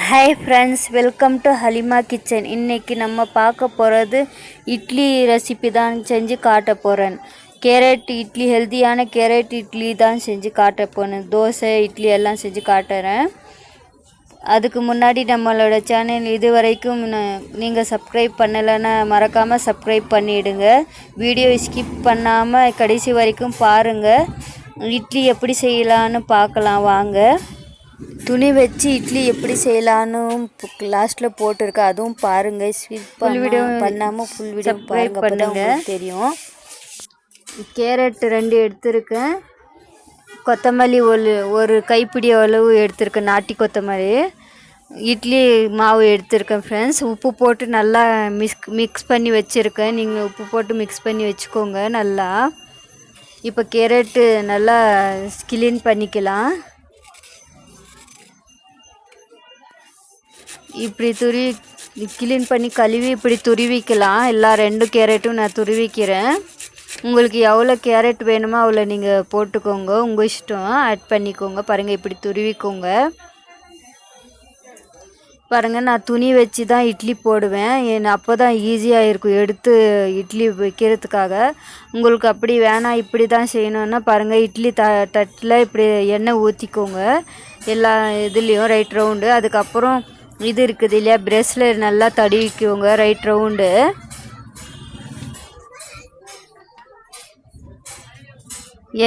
Hi friends, welcome to Halima kitchen. இன்றைக்கி நம்ம பார்க்க போகிறது இட்லி ரெசிபி தான் செஞ்சு காட்ட போகிறேன். கேரட் இட்லி, ஹெல்த்தியான கேரட் இட்லி தான் செஞ்சு காட்ட போகிறேன். தோசை இட்லி எல்லாம் செஞ்சு காட்டுறேன். அதுக்கு முன்னாடி நம்மளோட சேனல் இது வரைக்கும் நீங்கள் சப்ஸ்கிரைப் பண்ணலைன்னா மறக்காமல் சப்ஸ்கிரைப் பண்ணிவிடுங்க. வீடியோ ஸ்கிப் பண்ணாமல் கடைசி வரைக்கும் பாருங்கள். இட்லி எப்படி செய்யலான்னு பார்க்கலாம் வாங்க. துணி வச்சு இட்லி எப்படி செய்யலான்னு லாஸ்ட்டில் போட்டிருக்கேன், அதுவும் பாருங்கள். ஃபுல் வீடியோ பண்ணாமல் ஃபுல் வீடியோ பாருங்கள், அப்போ தான் உங்களுக்கு தெரியும். கேரட் 2 எடுத்திருக்கேன். கொத்தமல்லி ஒரு கைப்பிடி அளவு எடுத்திருக்கேன், நாட்டி கொத்தமல்லி. இட்லி மாவு எடுத்திருக்கேன் ஃப்ரெண்ட்ஸ். உப்பு போட்டு நல்லா மிக்ஸ் பண்ணி வச்சுருக்கேன். நீங்கள் உப்பு போட்டு மிக்ஸ் பண்ணி வச்சுக்கோங்க நல்லா. இப்போ கேரட்டு நல்லா க்ளீன் பண்ணிக்கலாம். இப்படி க்ளீன் பண்ணி கழுவி இப்படி துருவிக்கலாம். எல்லா 2 கேரட்டும் நான் துருவிக்கிறேன். உங்களுக்கு எவ்வளோ கேரட் வேணுமோ அவ்வளோ நீங்கள் போட்டுக்கோங்க, உங்கள் இஷ்டம், ஆட் பண்ணிக்கோங்க. பாருங்கள், இப்படி துருவிக்கோங்க. பாருங்கள், நான் துணி வச்சு தான் இட்லி போடுவேன். அப்போ தான் ஈஸியாக இருக்கும் எடுத்து இட்லி வைக்கிறதுக்காக. உங்களுக்கு அப்படி வேணாம், இப்படி தான் செய்யணுன்னா பாருங்கள், இட்லி தட்டில் இப்படி எண்ணெய் ஊற்றிக்கோங்க எல்லா இதுலேயும் ரைட் ரவுண்டு. அதுக்கப்புறம் இது இருக்குது இல்லையா, ப்ரெஷ்ஷில் நல்லா தடவிக்கோங்க ரைட் ரவுண்டு.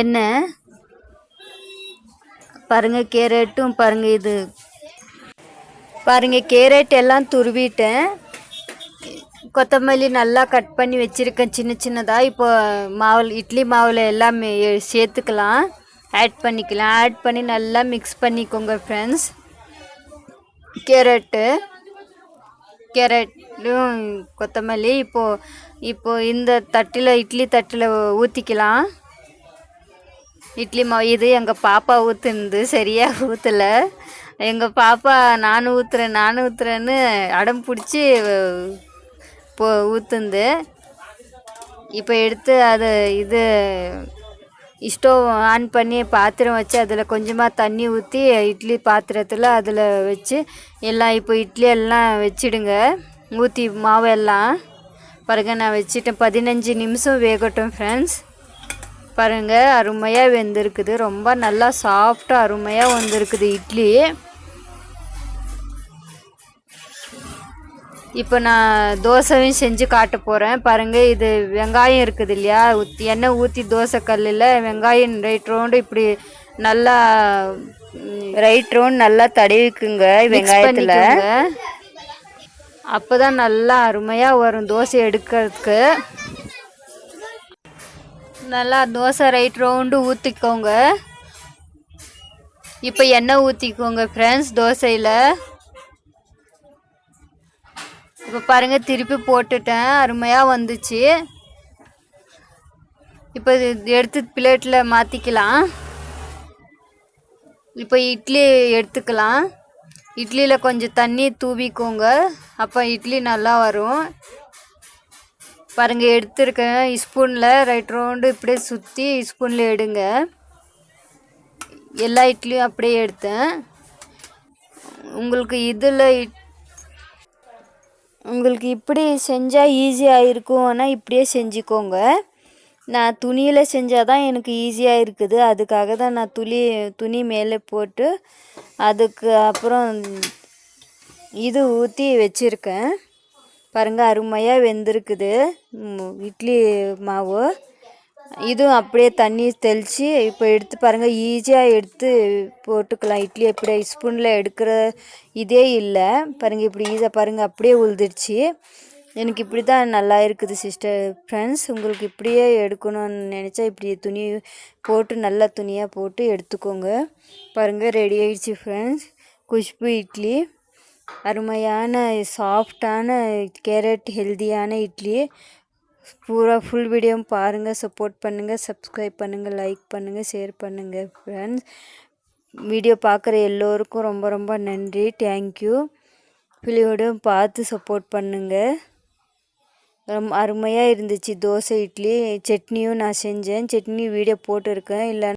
எண்ணெய் பாருங்கள், கேரட்டும் பாருங்கள், இது பாருங்கள், கேரட் எல்லாம் துருவிட்டேன். கொத்தமல்லி நல்லா கட் பண்ணி வச்சுருக்கேன் சின்ன சின்னதாக. இப்போ இட்லி மாவில் எல்லாம் சேர்த்துக்கலாம், ஆட் பண்ணிக்கலாம். ஆட் பண்ணி நல்லா மிக்ஸ் பண்ணிக்கோங்க ஃப்ரெண்ட்ஸ். கேரட்டும் கொத்தமல்லி இப்போது இந்த தட்டில், இட்லி தட்டில் ஊற்றிக்கலாம் இட்லி மாவு. இது எங்கள் பாப்பா ஊற்றுனது, சரியாக ஊற்றலை. எங்கள் பாப்பா நான் ஊற்றுறேன்னு அடம் பிடிச்சி ஊற்றுந்து. இப்போ எடுத்து அது ஸ்டவ் ஆன் பண்ணி பாத்திரம் வச்சு அதில் கொஞ்சமாக தண்ணி ஊற்றி இட்லி பாத்திரத்தில் அதில் வச்சு எல்லாம் இப்போ இட்லி எல்லாம் வச்சிடுங்க. ஊற்றி மாவெல்லாம் பாருங்கள், நான் வச்சுட்டேன். 15 நிமிஷம் வேகட்டும் ஃப்ரெண்ட்ஸ். பாருங்கள், அருமையாக வெந்திருக்குது. ரொம்ப நல்லா சாஃப்டாக அருமையாக வந்திருக்குது இட்லி. இப்போ நான் தோசையும் செஞ்சு காட்ட போகிறேன். பாருங்கள், இது வெங்காயம் இருக்குது இல்லையா, எண்ணெய் ஊற்றி தோசை கல்லில் வெங்காயம் ரைட் ரவுண்டு இப்படி நல்லா தடவிக்குங்க வெங்காயத்தில். அப்போ தான் நல்லா அருமையாக வரும் தோசை எடுக்கிறதுக்கு. நல்லா தோசை ரைட் ரவுண்டு ஊற்றிக்கோங்க. இப்போ எண்ணெய் ஊற்றிக்கோங்க ஃப்ரெண்ட்ஸ் தோசையில். இப்போ பாருங்கள், திருப்பி போட்டுட்டேன், அருமையாக வந்துச்சு. இப்போ எடுத்து பிளேட்டில் மாற்றிக்கலாம். இப்போ இட்லி எடுத்துக்கலாம். இட்லியில் கொஞ்சம் தண்ணி தூவிக்கோங்க, அப்போ இட்லி நல்லா வரும். பாருங்கள், எடுத்துருக்கேன் ஸ்பூனில் ரைட் ரவுண்டு இப்படியே சுற்றி ஸ்பூனில் எடுங்க. எல்லா இட்லியும் அப்படியே எடுத்தேன். உங்களுக்கு இப்படி செஞ்சால் ஈஸியாக இருக்கும், ஆனால் இப்படியே செஞ்சுக்கோங்க. நான் துணியில் செஞ்சால் தான் எனக்கு ஈஸியாக இருக்குது, அதுக்காக தான் நான் துணி மேலே போட்டு அதுக்கு அப்புறம் இது ஊற்றி வச்சுருக்கேன். பாருங்கள், அருமையாக வெந்திருக்குது இட்லி மாவு. இதுவும் அப்படியே தண்ணி தெளித்து இப்போ எடுத்து பாருங்கள், ஈஸியாக எடுத்து போட்டுக்கலாம். இட்லி எப்படி ஸ்பூனில் எடுக்கிற இதே இல்லை பாருங்கள், இப்படி ஈஸியாக பாருங்கள், அப்படியே உழுதுடுச்சு. எனக்கு இப்படி தான் நல்லா இருக்குது ஃப்ரெண்ட்ஸ். உங்களுக்கு இப்படியே எடுக்கணும்னு நினச்சா இப்படி துணி போட்டு நல்லா துணியாக போட்டு எடுத்துக்கோங்க. பாருங்கள், ரெடி ஆயிடுச்சு ஃப்ரெண்ட்ஸ். குஷ்பு இட்லி, அருமையான சாஃப்டான கேரட் ஹெல்த்தியான இட்லி. பூரா ஃபுல் வீடியோ பாருங்கள், சப்போர்ட் பண்ணுங்கள், சப்ஸ்கிரைப் பண்ணுங்கள், லைக் பண்ணுங்கள், ஷேர் பண்ணுங்கள் ஃப்ரெண்ட்ஸ். வீடியோ பார்க்குற எல்லோருக்கும் ரொம்ப ரொம்ப நன்றி, தேங்க்யூ. வீடியோ பார்த்து சப்போர்ட் பண்ணுங்கள். ரொம்ப அருமையாக இருந்துச்சு தோசை இட்லி. சட்னியும் நான் செஞ்சேன், சட்னி வீடியோ போட்டிருக்கேன். இல்லை